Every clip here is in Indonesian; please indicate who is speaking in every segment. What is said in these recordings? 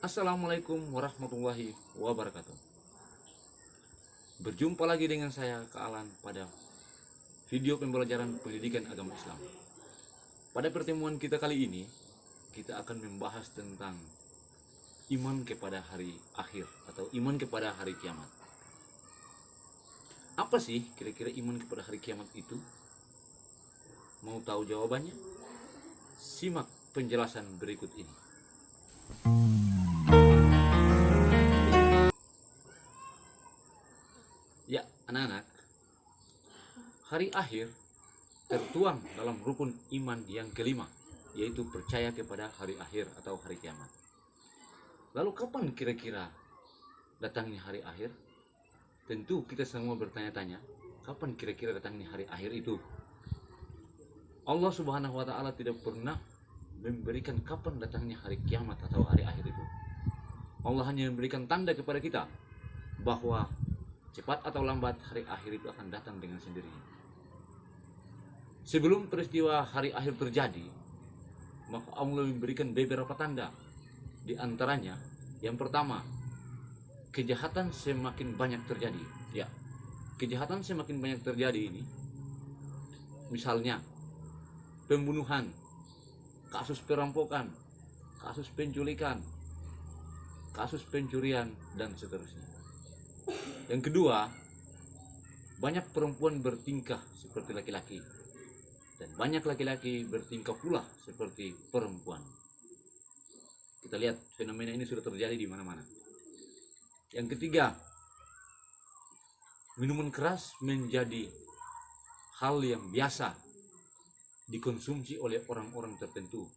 Speaker 1: Assalamualaikum warahmatullahi wabarakatuh. Berjumpa lagi dengan saya Kak Alan pada video pembelajaran pendidikan agama Islam. Pada pertemuan kita kali ini, kita akan membahas tentang iman kepada hari akhir atau iman kepada hari kiamat. Apa sih kira-kira iman kepada hari kiamat itu? Mau tahu jawabannya? Simak penjelasan berikut ini. Ya, anak-anak, hari akhir tertuang dalam rukun iman yang kelima, yaitu percaya kepada hari akhir atau hari kiamat. Lalu kapan kira-kira datangnya hari akhir? Tentu kita semua bertanya-tanya, kapan kira-kira datangnya hari akhir itu? Allah Subhanahu wa Ta'ala tidak pernah memberikan kapan datangnya hari kiamat atau hari akhir itu. Allah hanya memberikan tanda kepada kita bahwa cepat atau lambat hari akhir itu akan datang dengan sendirinya. Sebelum peristiwa hari akhir terjadi, maka Allah memberikan beberapa tanda. Di antaranya, yang pertama, kejahatan semakin banyak terjadi. Ya, kejahatan semakin banyak terjadi ini. Misalnya, pembunuhan, kasus perampokan, kasus penculikan, kasus pencurian, dan seterusnya. Yang kedua, banyak perempuan bertingkah seperti laki-laki dan banyak laki-laki bertingkah pula seperti perempuan. Kita lihat fenomena ini sudah terjadi di mana-mana. Yang ketiga, minuman keras menjadi hal yang biasa dikonsumsi oleh orang-orang tertentu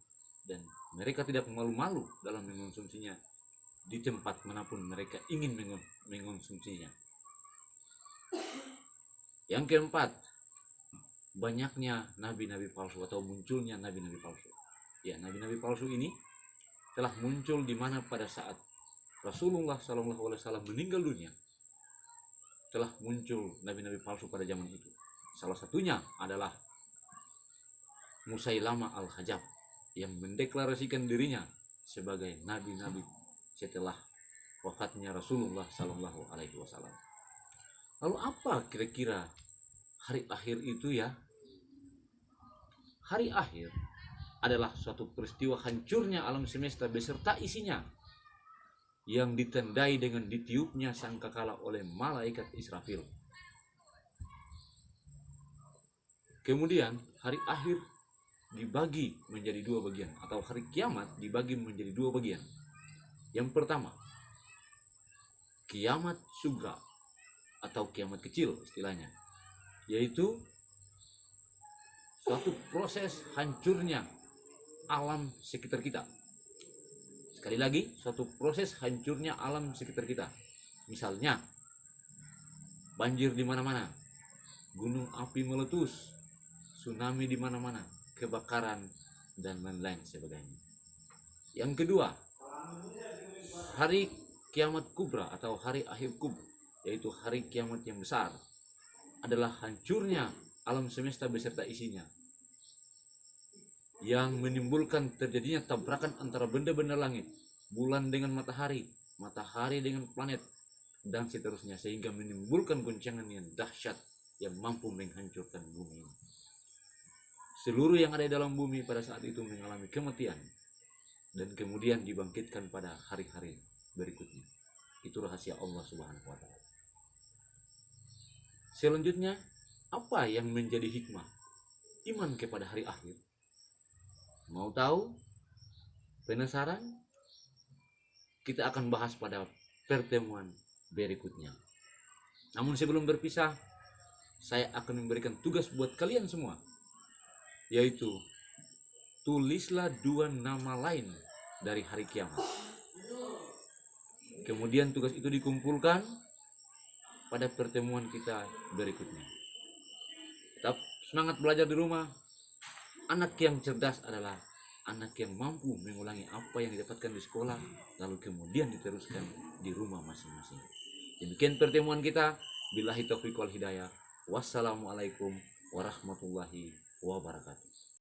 Speaker 1: dan mereka tidak malu-malu dalam mengonsumsinya di tempat manapun mereka ingin mengonsumsinya. Yang keempat, banyaknya nabi-nabi palsu atau munculnya nabi-nabi palsu. Ya, nabi-nabi palsu ini telah muncul di mana pada saat Rasulullah SAW meninggal dunia, telah muncul nabi-nabi palsu pada zaman itu. Salah satunya adalah Musailamah al-Hajjaj yang mendeklarasikan dirinya sebagai nabi-nabi setelah wafatnya Rasulullah SAW. Lalu apa kira-kira hari akhir itu ya? Hari akhir adalah suatu peristiwa hancurnya alam semesta beserta isinya yang ditandai dengan ditiupnya sangkakala oleh malaikat Israfil. Kemudian hari akhir dibagi menjadi dua bagian, atau hari kiamat dibagi menjadi dua bagian. Yang pertama, kiamat sugra atau kiamat kecil istilahnya, yaitu suatu proses hancurnya alam sekitar kita. Sekali lagi, suatu proses hancurnya alam sekitar kita. Misalnya, banjir di mana-mana, gunung api meletus, tsunami di mana-mana, kebakaran, dan lain-lain sebagainya. Yang kedua, hari kiamat kubra atau hari akhir kubra, yaitu hari kiamat yang besar, adalah hancurnya alam semesta beserta isinya, yang menimbulkan terjadinya tabrakan antara benda-benda langit, bulan dengan matahari, matahari dengan planet, dan seterusnya, sehingga menimbulkan goncangan yang dahsyat yang mampu menghancurkan bumi. Seluruh yang ada di dalam bumi pada saat itu mengalami kematian dan kemudian dibangkitkan pada hari-hari berikutnya. Itu rahasia Allah Subhanahu wa Ta'ala. Selanjutnya, apa yang menjadi hikmah iman kepada hari akhir? Mau tahu? Penasaran? Kita akan bahas pada pertemuan berikutnya. Namun sebelum berpisah, saya akan memberikan tugas buat kalian semua, yaitu tulislah dua nama lain dari hari kiamat. Kemudian tugas itu dikumpulkan pada pertemuan kita berikutnya. Tetap semangat belajar di rumah. Anak yang cerdas adalah anak yang mampu mengulangi apa yang didapatkan di sekolah, lalu kemudian diteruskan di rumah masing-masing. Demikian pertemuan kita. Billahi taufiq wal hidayah. Wassalamualaikum warahmatullahi wabarakatuh.